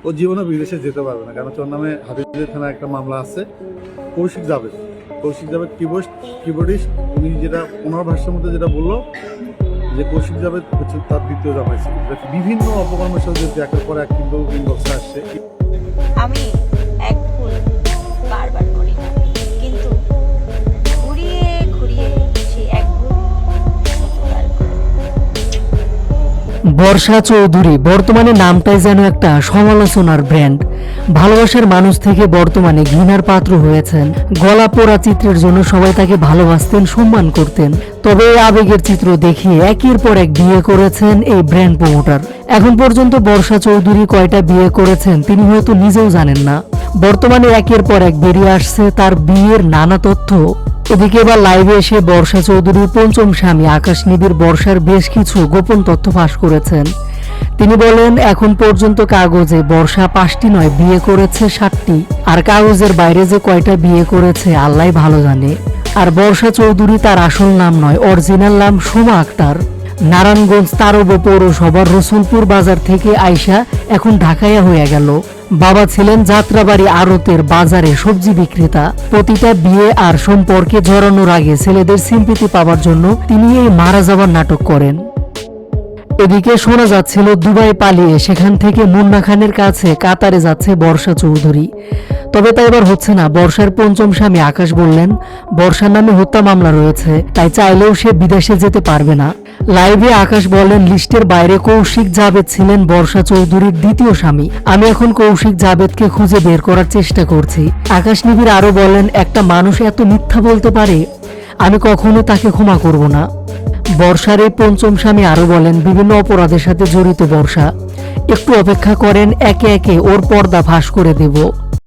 ও জীবনে বিদেশে যেতে পারবে না, কারণ ওর নামে হাফিজের থানায় একটা মামলা আছে। কৌশিক জাভেদ কিবোর্ডিস্ট, উনি যেটা ওনার ভাষার মধ্যে যেটা বললো যে কৌশিক জাভেদ হচ্ছে তার দ্বিতীয় জামাই ছিল। বিভিন্ন অপকর্মের সাথে একের পর এক কিন্তু ইনবক্সে আসছে। আমি এক ভুল বারবার করি না, কিন্তু ঘুরিয়ে ঘুরিয়ে সেই এক ভুল শতবার করি। বর্ষা চৌধুরী বর্তমানে নামটাই যেন একটা সমালোচনার ব্র্যান্ড। ভালোবাসার মানুষ থেকে বর্তমানে ঘৃণার পাত্র হয়েছেন। গলা পোড়া চিত্রের জন্য সবাই তাকে ভালোবাসতেন, সম্মান করতেন। তবে এই আবেগের চিত্র দেখিয়ে একের পর এক বিয়ে করেছেন এই ব্র্যান্ড প্রমোটার। এখন পর্যন্ত বর্ষা চৌধুরী কয়টা বিয়ে করেছেন তিনি হয়তো নিজেও জানেন না। বর্তমানে একের পর এক বেরিয়ে আসছে তার বিয়ের নানা তথ্য। এদিকে এবার লাইভে এসে বর্ষা চৌধুরীর পঞ্চম স্বামী আকাশ নিবিড় বর্ষার বেশ কিছু গোপন তথ্য ফাঁস করেছেন। তিনি বলেন, এখন পর্যন্ত কাগজে বর্ষা 5টি নয়, বিয়ে করেছে 7টি। আর কাগজের বাইরে যে কয়টা বিয়ে করেছে আল্লাহই ভালো জানে। আর বর্ষা চৌধুরী তার আসল নাম নয়, অরিজিনাল নাম সোমা আক্তার। নারায়ণগঞ্জ তারব পৌরসভার রসুলপুর বাজার থেকে আইসা এখন ঢাকাইয়া হয়ে গেল। বাবা ছিলেন যাত্রাবাড়ি আড়তের বাজারে সবজি বিক্রেতা। প্রতিটা বিয়ে আর সম্পর্কে জড়ানোর আগে ছেলেদের সিম্পিতি পাওয়ার জন্য তিনি এই মারা যাবার নাটক করেন। এদিকে শোনা যাচ্ছিল দুবাই পালিয়ে সেখান থেকে মুন্না খানের কাছে কাতারে যাচ্ছে বর্ষা চৌধুরী। তবে তা এবার হচ্ছে না। বর্ষার পঞ্চম স্বামী আকাশ বললেন, বর্ষার নামে হত্যা মামলা রয়েছে, তাই চাইলেও সে বিদেশে যেতে পারবে না। লাইভে আকাশ বলেন, লিস্টের বাইরে কৌশিক জাভেদ ছিলেন বর্ষা চৌধুরীর দ্বিতীয় স্বামী। আমি এখন কৌশিক জাভেদকে খুঁজে বের করার চেষ্টা করছি। আকাশ নিবিড় আরো বলেন, একটা মানুষ এত মিথ্যা বলতে পারে? আমি কখনো তাকে ক্ষমা করব না। বর্ষার এই পঞ্চম স্বামী আরো বলেন, বিভিন্ন অপরাধের সাথে জড়িত বর্ষা। একটু অপেক্ষা করেন, একে একে ওর পর্দা ফাঁস করে দেব।